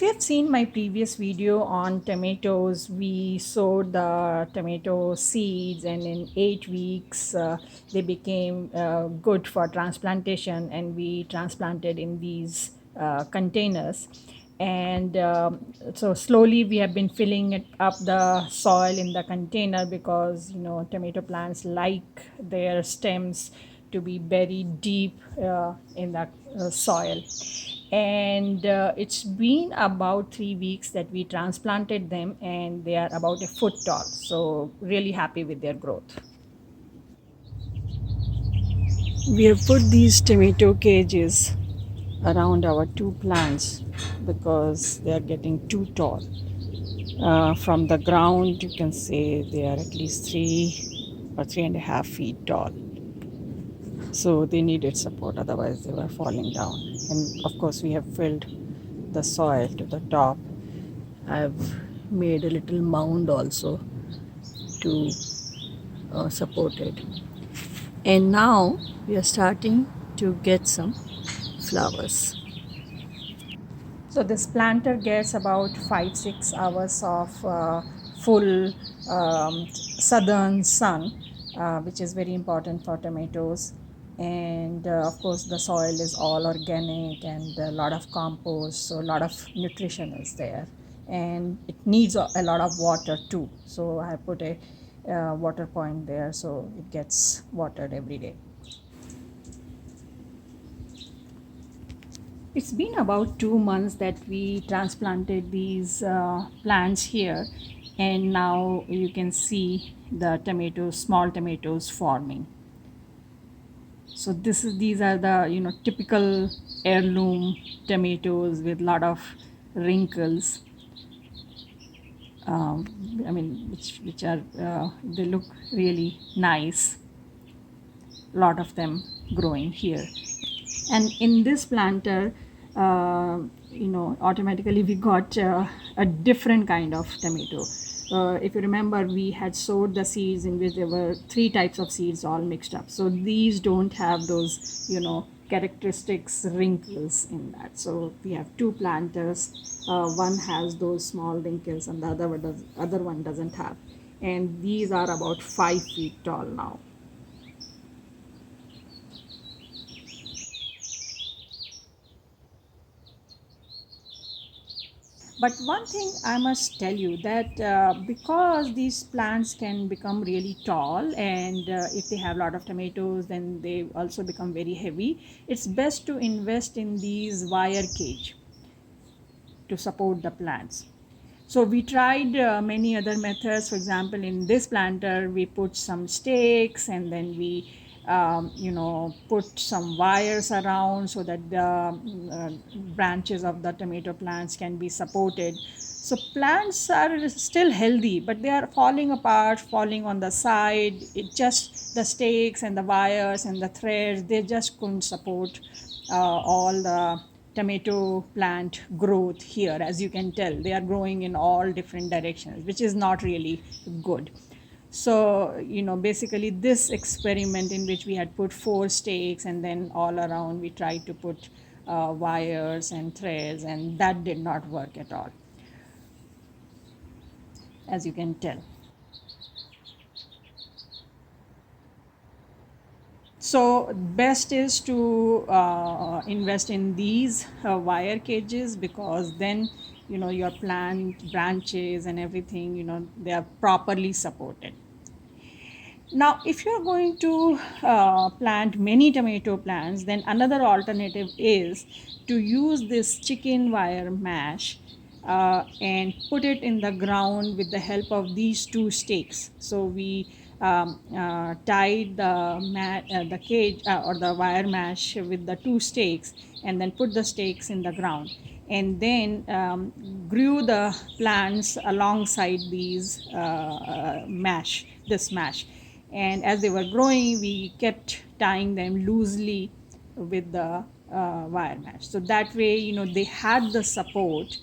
you have seen my previous video on tomatoes, we sowed the tomato seeds, and in 8 weeks they became good for transplantation, and we transplanted in these containers. And so slowly we have been filling it up the soil in the container, because tomato plants like their stems to be buried deep in the soil. And it's been about 3 weeks that we transplanted them, and they are about a foot tall, so really happy with their growth. We have put these tomato cages around our two plants because they are getting too tall. From the ground, you can say they are at least 3 or 3.5 feet tall. So they needed support, otherwise, they were falling down. And of course, we have filled the soil to the top. I've made a little mound also to support it. And now we are starting to get some flowers. So this planter gets about 5-6 hours of full southern sun, which is very important for tomatoes. And of course, the soil is all organic and a lot of compost, so a lot of nutrition is there. And it needs a lot of water too. So I put a water point there, so it gets watered every day. It's been about 2 months that we transplanted these plants here, and now you can see the tomatoes, small tomatoes forming. So these are the typical heirloom tomatoes with a lot of wrinkles. Which are they look really nice. A lot of them growing here. And in this planter, automatically we got a different kind of tomato. If you remember, we had sowed the seeds in which there were 3 types of seeds all mixed up. So these don't have those characteristics wrinkles in that. So we have 2 planters. One has those small wrinkles and the other one doesn't have. And these are about 5 feet tall now. But one thing I must tell you, that because these plants can become really tall, and if they have a lot of tomatoes, then they also become very heavy. It's best to invest in these wire cage to support the plants. So we tried many other methods. For example, in this planter, we put some stakes, and then we put some wires around so that the branches of the tomato plants can be supported. So plants are still healthy, but they are falling apart, falling on the side. It just the stakes and the wires and the threads, they just couldn't support all the tomato plant growth here. As you can tell, they are growing in all different directions, which is not really good. So basically this experiment, in which we had put 4 stakes, and then all around we tried to put wires and threads, and that did not work at all, as you can tell. So best is to invest in these wire cages, because then your plant branches and everything, they are properly supported. Now, if you're going to plant many tomato plants, then another alternative is to use this chicken wire mesh and put it in the ground with the help of these 2 stakes. So we tied the cage or the wire mesh with the 2 stakes, and then put the stakes in the ground, and then grew the plants alongside these this mesh. And as they were growing, we kept tying them loosely with the wire mesh. So that way, they had the support,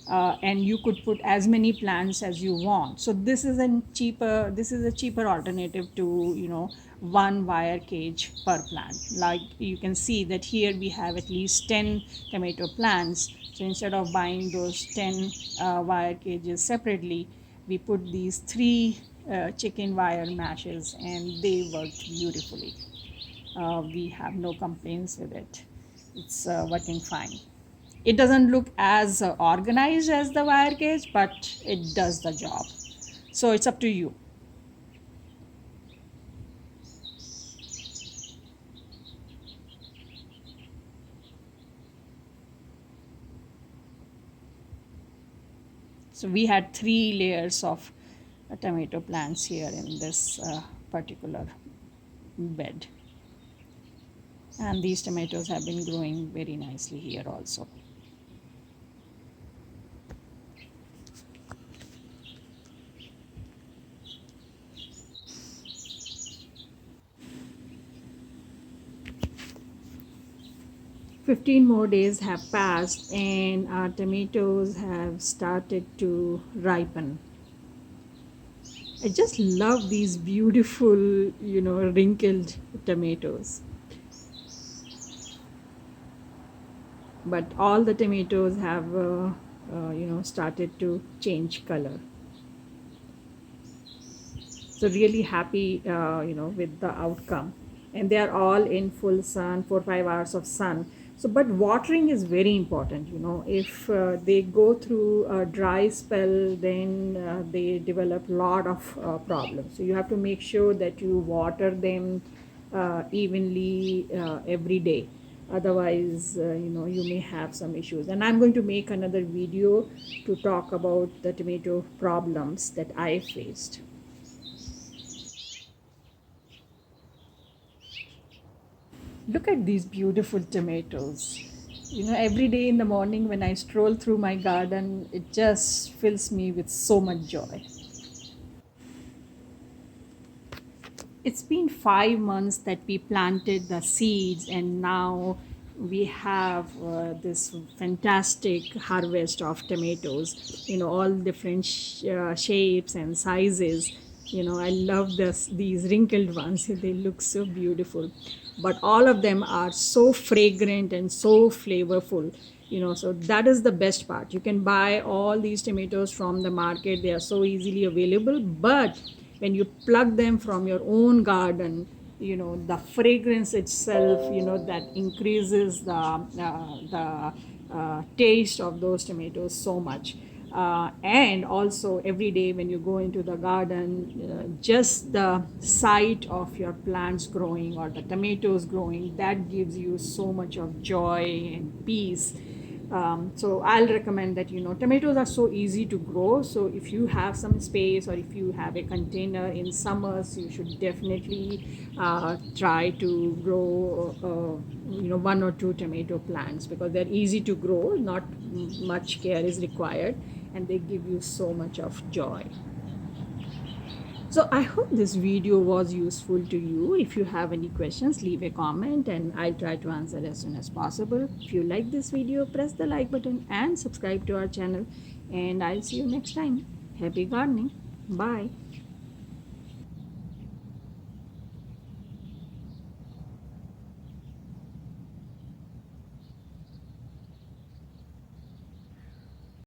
and you could put as many plants as you want. So this is a cheaper alternative to one wire cage per plant. Like you can see that here we have at least 10 tomato plants. So instead of buying those 10 wire cages separately, we put these three chicken wire meshes and they worked beautifully. We have no complaints with it. It's working fine. It doesn't look as organized as the wire cage, but it does the job. So it's up to you. So we had three layers of tomato plants here in this particular bed. And these tomatoes have been growing very nicely here also. 15 more days have passed and our tomatoes have started to ripen. I just love these beautiful, wrinkled tomatoes. But all the tomatoes have, started to change color. So really happy, with the outcome. And they are all in full sun, 4 5 hours of sun. So, but watering is very important. If they go through a dry spell, then they develop a lot of problems. So you have to make sure that you water them evenly every day. Otherwise, you may have some issues. And I'm going to make another video to talk about the tomato problems that I faced. Look at these beautiful tomatoes. Every day in the morning when I stroll through my garden, it just fills me with so much joy. It's been 5 months that we planted the seeds, and now we have this fantastic harvest of tomatoes, all different shapes and sizes. I love these wrinkled ones. They look so beautiful, but all of them are so fragrant and so flavorful. So that is the best part. You can buy all these tomatoes from the market. They are so easily available, but when you pluck them from your own garden, the fragrance itself, that increases the taste of those tomatoes so much. And also every day when you go into the garden, just the sight of your plants growing or the tomatoes growing, that gives you so much of joy and peace. So I'll recommend that, tomatoes are so easy to grow. So if you have some space or if you have a container in summers, you should definitely try to grow, one or two tomato plants, because they're easy to grow, not much care is required, and they give you so much of joy. So I hope this video was useful to you. If you have any questions, leave a comment and I'll try to answer as soon as possible. If you like this video, press the like button and subscribe to our channel, and I'll see you next time. Happy gardening. Bye.